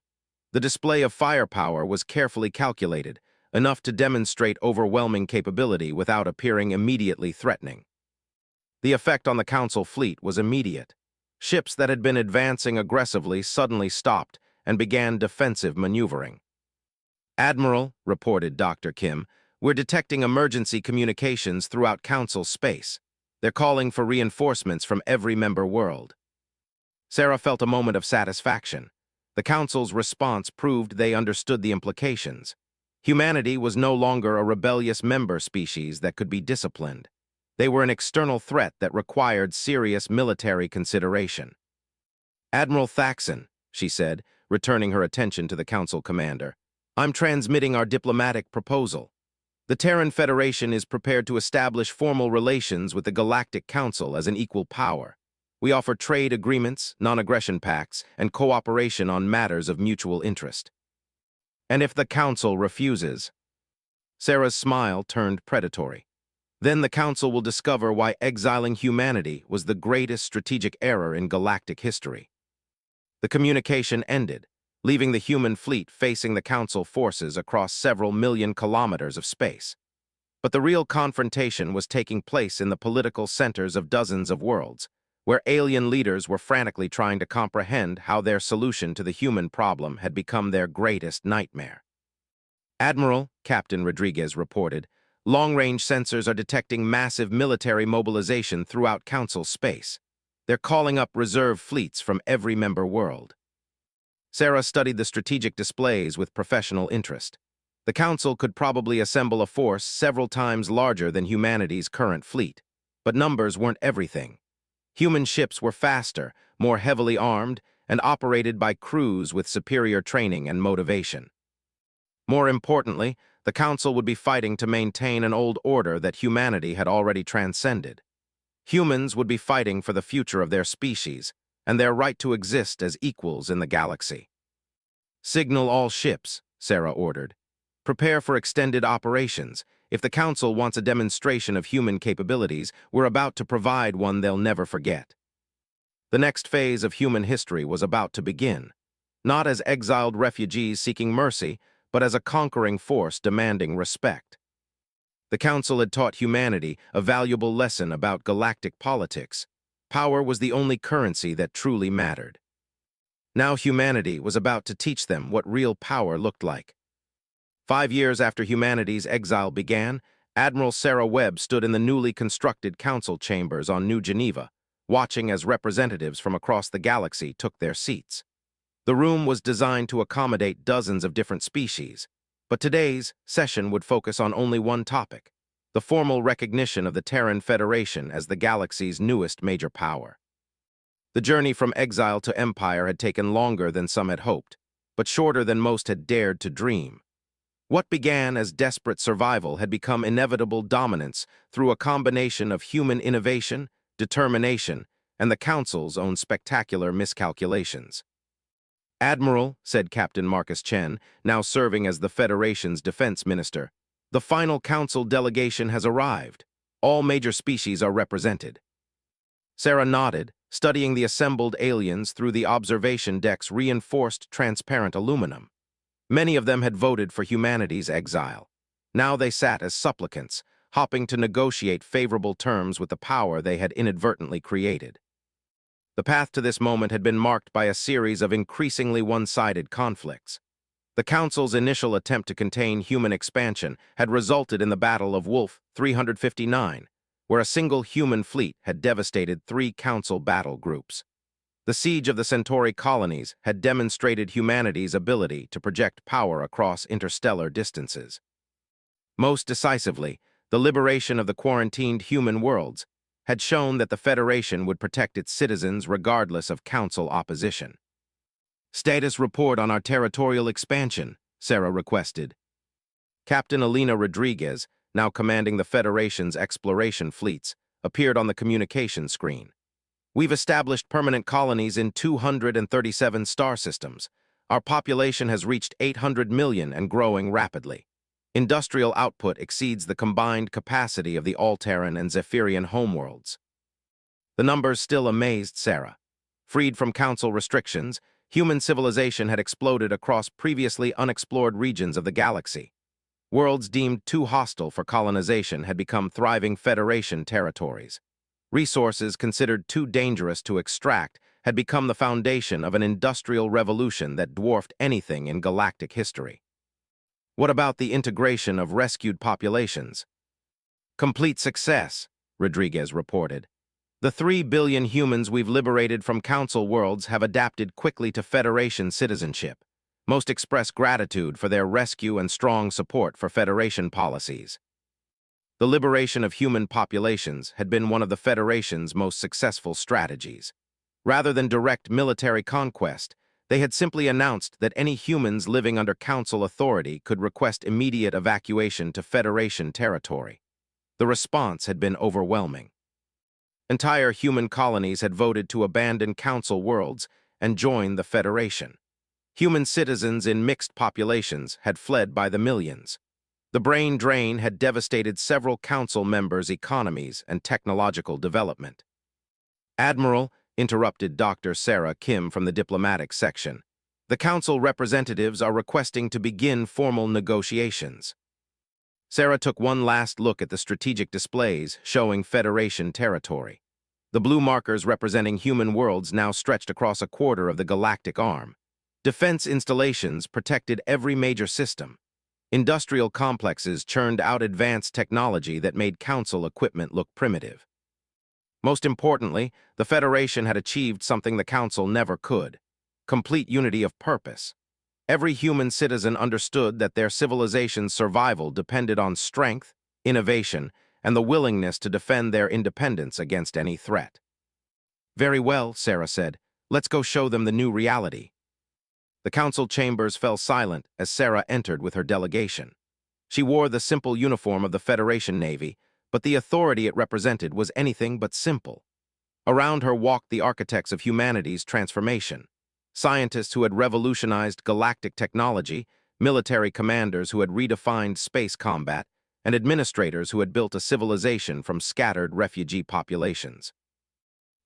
The display of firepower was carefully calculated, enough to demonstrate overwhelming capability without appearing immediately threatening. The effect on the Council fleet was immediate. Ships that had been advancing aggressively suddenly stopped and began defensive maneuvering. "Admiral," reported Dr. Kim, "we're detecting emergency communications throughout Council space. They're calling for reinforcements from every member world." Sarah felt a moment of satisfaction. The Council's response proved they understood the implications. Humanity was no longer a rebellious member species that could be disciplined. They were an external threat that required serious military consideration. "Admiral Thaxton," she said, returning her attention to the Council commander, "I'm transmitting our diplomatic proposal. The Terran Federation is prepared to establish formal relations with the Galactic Council as an equal power. We offer trade agreements, non-aggression pacts, and cooperation on matters of mutual interest." "And if the Council refuses?" Sarah's smile turned predatory. "Then the Council will discover why exiling humanity was the greatest strategic error in galactic history." The communication ended, leaving the human fleet facing the Council forces across several million kilometers of space. But the real confrontation was taking place in the political centers of dozens of worlds, where alien leaders were frantically trying to comprehend how their solution to the human problem had become their greatest nightmare. "Admiral," Captain Rodriguez reported, "long-range sensors are detecting massive military mobilization throughout Council space. They're calling up reserve fleets from every member world." Sarah studied the strategic displays with professional interest. The Council could probably assemble a force several times larger than humanity's current fleet, but numbers weren't everything. Human ships were faster, more heavily armed, and operated by crews with superior training and motivation. More importantly, the Council would be fighting to maintain an old order that humanity had already transcended. Humans would be fighting for the future of their species and their right to exist as equals in the galaxy. "Signal all ships," Sarah ordered. "Prepare for extended operations. If the Council wants a demonstration of human capabilities, we're about to provide one they'll never forget." The next phase of human history was about to begin, not as exiled refugees seeking mercy, but as a conquering force demanding respect. The Council had taught humanity a valuable lesson about galactic politics. Power was the only currency that truly mattered. Now humanity was about to teach them what real power looked like. 5 years after humanity's exile began, Admiral Sarah Webb stood in the newly constructed Council chambers on New Geneva, watching as representatives from across the galaxy took their seats. The room was designed to accommodate dozens of different species, but today's session would focus on only one topic: the formal recognition of the Terran Federation as the galaxy's newest major power. The journey from exile to empire had taken longer than some had hoped, but shorter than most had dared to dream. What began as desperate survival had become inevitable dominance through a combination of human innovation, determination, and the Council's own spectacular miscalculations. "Admiral," said Captain Marcus Chen, now serving as the Federation's defense minister, "the final Council delegation has arrived. All major species are represented." Sarah nodded, studying the assembled aliens through the observation deck's reinforced transparent aluminum. Many of them had voted for humanity's exile. Now they sat as supplicants, hoping to negotiate favorable terms with the power they had inadvertently created. The path to this moment had been marked by a series of increasingly one-sided conflicts. The Council's initial attempt to contain human expansion had resulted in the Battle of Wolf 359, where a single human fleet had devastated 3 Council battle groups. The siege of the Centauri colonies had demonstrated humanity's ability to project power across interstellar distances. Most decisively, the liberation of the quarantined human worlds had shown that the Federation would protect its citizens regardless of Council opposition. "Status report on our territorial expansion," Sarah requested. Captain Alina Rodriguez, now commanding the Federation's exploration fleets, appeared on the communication screen. "We've established permanent colonies in 237 star systems. Our population has reached 800 million and growing rapidly. Industrial output exceeds the combined capacity of the Alteran and Zephyrian homeworlds." The numbers still amazed Sarah. Freed from Council restrictions, human civilization had exploded across previously unexplored regions of the galaxy. Worlds deemed too hostile for colonization had become thriving Federation territories. Resources considered too dangerous to extract had become the foundation of an industrial revolution that dwarfed anything in galactic history. What about the integration of rescued populations? "Complete success," Rodriguez reported. "The 3 billion humans we've liberated from Council worlds have adapted quickly to Federation citizenship. Most express gratitude for their rescue and strong support for Federation policies." The liberation of human populations had been one of the Federation's most successful strategies. Rather than direct military conquest, they had simply announced that any humans living under Council authority could request immediate evacuation to Federation territory. The response had been overwhelming. Entire human colonies had voted to abandon Council worlds and join the Federation. Human citizens in mixed populations had fled by the millions. The brain drain had devastated several Council members' economies and technological development. "Admiral," interrupted Dr. Sarah Kim from the diplomatic section, "the Council representatives are requesting to begin formal negotiations." Sarah took one last look at the strategic displays showing Federation territory. The blue markers representing human worlds now stretched across a quarter of the galactic arm. Defense installations protected every major system. Industrial complexes churned out advanced technology that made Council equipment look primitive. Most importantly, the Federation had achieved something the Council never could: complete unity of purpose. Every human citizen understood that their civilization's survival depended on strength, innovation, and the willingness to defend their independence against any threat. "Very well," Sarah said. "Let's go show them the new reality." The Council chambers fell silent as Sarah entered with her delegation. She wore the simple uniform of the Federation Navy, but the authority it represented was anything but simple. Around her walked the architects of humanity's transformation: scientists who had revolutionized galactic technology, military commanders who had redefined space combat, and administrators who had built a civilization from scattered refugee populations.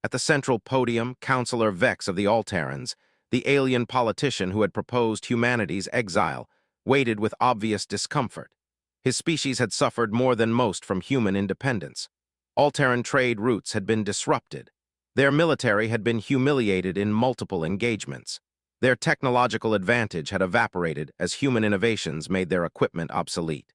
At the central podium, Councillor Vex of the Alterans, the alien politician who had proposed humanity's exile, waited with obvious discomfort. His species had suffered more than most from human independence. Alteran trade routes had been disrupted. Their military had been humiliated in multiple engagements. Their technological advantage had evaporated as human innovations made their equipment obsolete.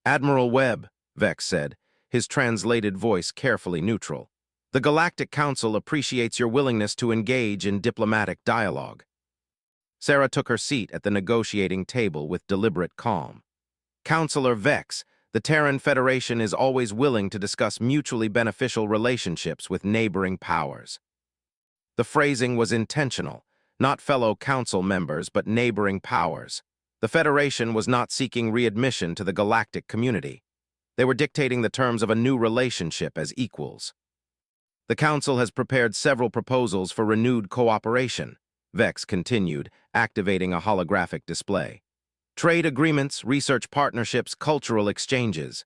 "Admiral Webb," Vex said, his translated voice carefully neutral, "the Galactic Council appreciates your willingness to engage in diplomatic dialogue." Sarah took her seat at the negotiating table with deliberate calm. "Councillor Vex, the Terran Federation is always willing to discuss mutually beneficial relationships with neighboring powers." The phrasing was intentional, not fellow Council members, but neighboring powers. The Federation was not seeking readmission to the galactic community. They were dictating the terms of a new relationship as equals. "The Council has prepared several proposals for renewed cooperation," Vex continued, activating a holographic display. "Trade agreements, research partnerships, cultural exchanges."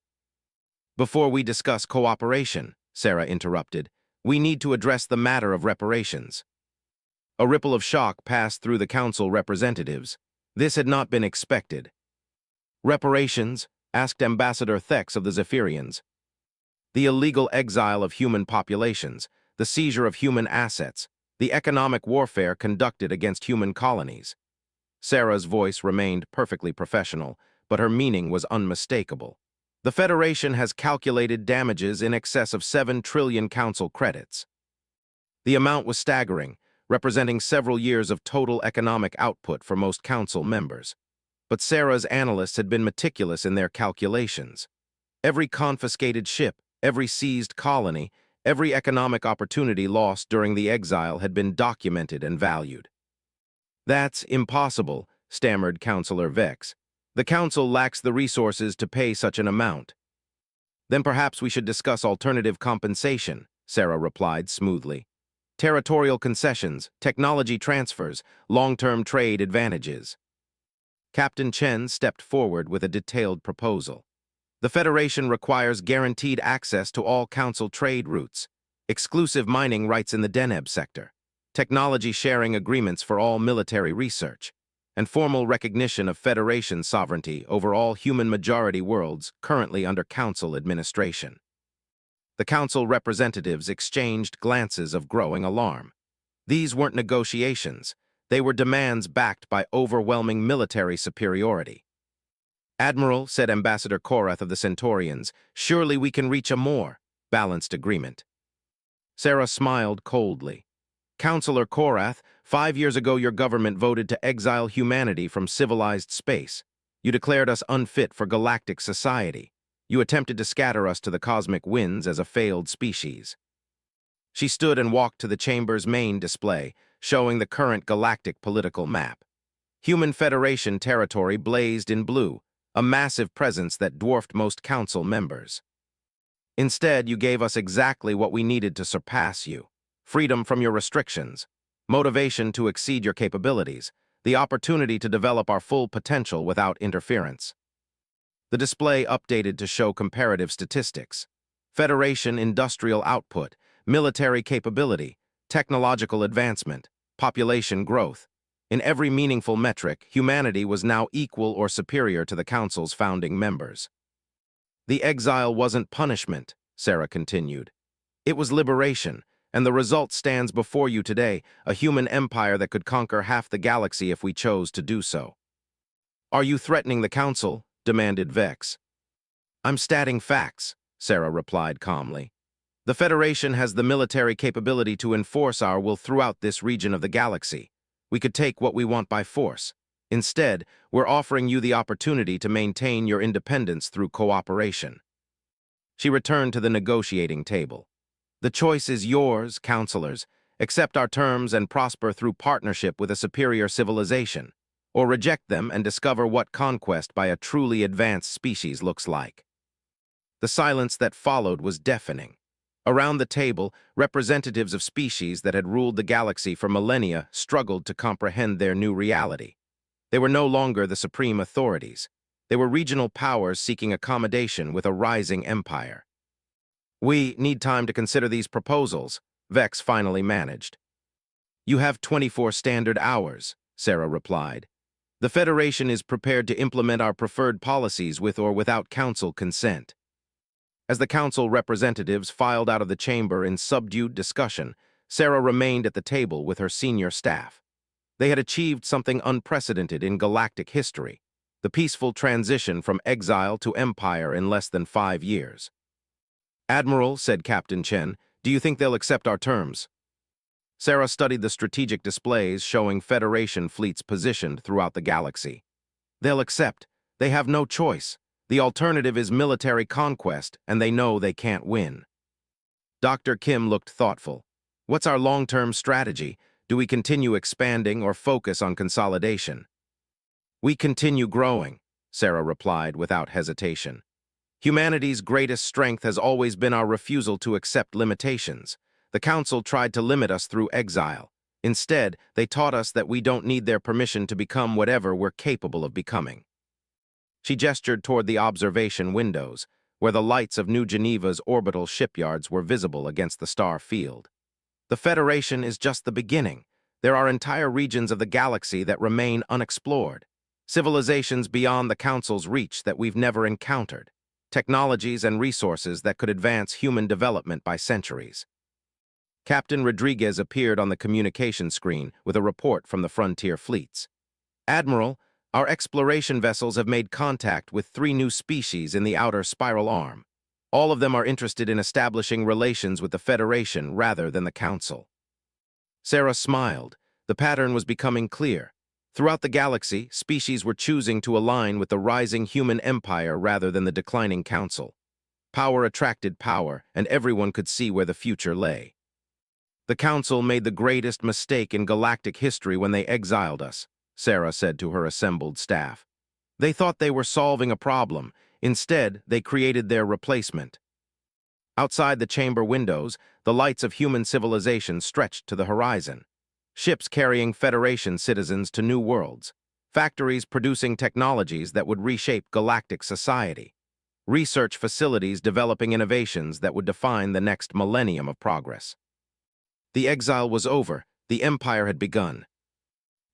"Before we discuss cooperation," Sarah interrupted, "we need to address the matter of reparations." A ripple of shock passed through the Council representatives. This had not been expected. "Reparations?" asked Ambassador Thex of the Zephyrians. "The illegal exile of human populations, the seizure of human assets, the economic warfare conducted against human colonies." Sarah's voice remained perfectly professional, but her meaning was unmistakable. "The Federation has calculated damages in excess of 7 trillion Council credits." The amount was staggering, representing several years of total economic output for most council members. But Sarah's analysts had been meticulous in their calculations. Every confiscated ship, every seized colony, every economic opportunity lost during the exile had been documented and valued. "That's impossible," stammered Councillor Vex. "The Council lacks the resources to pay such an amount." "Then perhaps we should discuss alternative compensation," Sarah replied smoothly. "Territorial concessions, technology transfers, long-term trade advantages." Captain Chen stepped forward with a detailed proposal. "The Federation requires guaranteed access to all Council trade routes, exclusive mining rights in the Deneb sector, technology sharing agreements for all military research, and formal recognition of Federation sovereignty over all human-majority worlds currently under Council administration." The Council representatives exchanged glances of growing alarm. These weren't negotiations. They were demands backed by overwhelming military superiority. "Admiral," said Ambassador Korath of the Centaurians, "surely we can reach a more balanced agreement." Sarah smiled coldly. "Councillor Korath, 5 years ago your government voted to exile humanity from civilized space. You declared us unfit for galactic society. You attempted to scatter us to the cosmic winds as a failed species." She stood and walked to the chamber's main display, showing the current galactic political map. Human Federation territory blazed in blue, a massive presence that dwarfed most council members. "Instead, you gave us exactly what we needed to surpass you: freedom from your restrictions, motivation to exceed your capabilities, the opportunity to develop our full potential without interference." The display updated to show comparative statistics: Federation industrial output, military capability, technological advancement, population growth. In every meaningful metric, humanity was now equal or superior to the Council's founding members. "The exile wasn't punishment," Sarah continued. "It was liberation, and the result stands before you today, a human empire that could conquer half the galaxy if we chose to do so." "Are you threatening the Council?" demanded Vex. "I'm stating facts," Sarah replied calmly. "The Federation has the military capability to enforce our will throughout this region of the galaxy. We could take what we want by force. Instead, we're offering you the opportunity to maintain your independence through cooperation." She returned to the negotiating table. "The choice is yours, councillors. Accept our terms and prosper through partnership with a superior civilization, or reject them and discover what conquest by a truly advanced species looks like." The silence that followed was deafening. Around the table, representatives of species that had ruled the galaxy for millennia struggled to comprehend their new reality. They were no longer the supreme authorities. They were regional powers seeking accommodation with a rising empire. "We need time to consider these proposals," Vex finally managed. "You have 24 standard hours," Sarah replied. "The Federation is prepared to implement our preferred policies with or without Council consent." As the Council representatives filed out of the chamber in subdued discussion, Sarah remained at the table with her senior staff. They had achieved something unprecedented in galactic history: the peaceful transition from exile to empire in less than 5 years. "Admiral," said Captain Chen, "do you think they'll accept our terms?" Sarah studied the strategic displays showing Federation fleets positioned throughout the galaxy. "They'll accept. They have no choice. The alternative is military conquest, and they know they can't win." Dr. Kim looked thoughtful. "What's our long-term strategy? Do we continue expanding or focus on consolidation?" "We continue growing," Sarah replied without hesitation. "Humanity's greatest strength has always been our refusal to accept limitations. The Council tried to limit us through exile. Instead, they taught us that we don't need their permission to become whatever we're capable of becoming." She gestured toward the observation windows, where the lights of New Geneva's orbital shipyards were visible against the star field. "The Federation is just the beginning. There are entire regions of the galaxy that remain unexplored. Civilizations beyond the Council's reach that we've never encountered. Technologies and resources that could advance human development by centuries." Captain Rodriguez appeared on the communication screen with a report from the frontier fleets. "Admiral, our exploration vessels have made contact with 3 new species in the outer spiral arm. All of them are interested in establishing relations with the Federation rather than the Council." Sarah smiled. The pattern was becoming clear. Throughout the galaxy, species were choosing to align with the rising human empire rather than the declining council. Power attracted power, and everyone could see where the future lay. The council made the greatest mistake in galactic history when they exiled us, Sarah said to her assembled staff. They thought they were solving a problem. Instead, they created their replacement. Outside the chamber windows, the lights of human civilization stretched to the horizon. Ships carrying Federation citizens to new worlds. Factories producing technologies that would reshape galactic society. Research facilities developing innovations that would define the next millennium of progress. The exile was over, the empire had begun.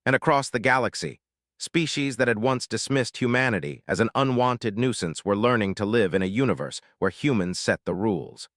And across the galaxy, species that had once dismissed humanity as an unwanted nuisance were learning to live in a universe where humans set the rules.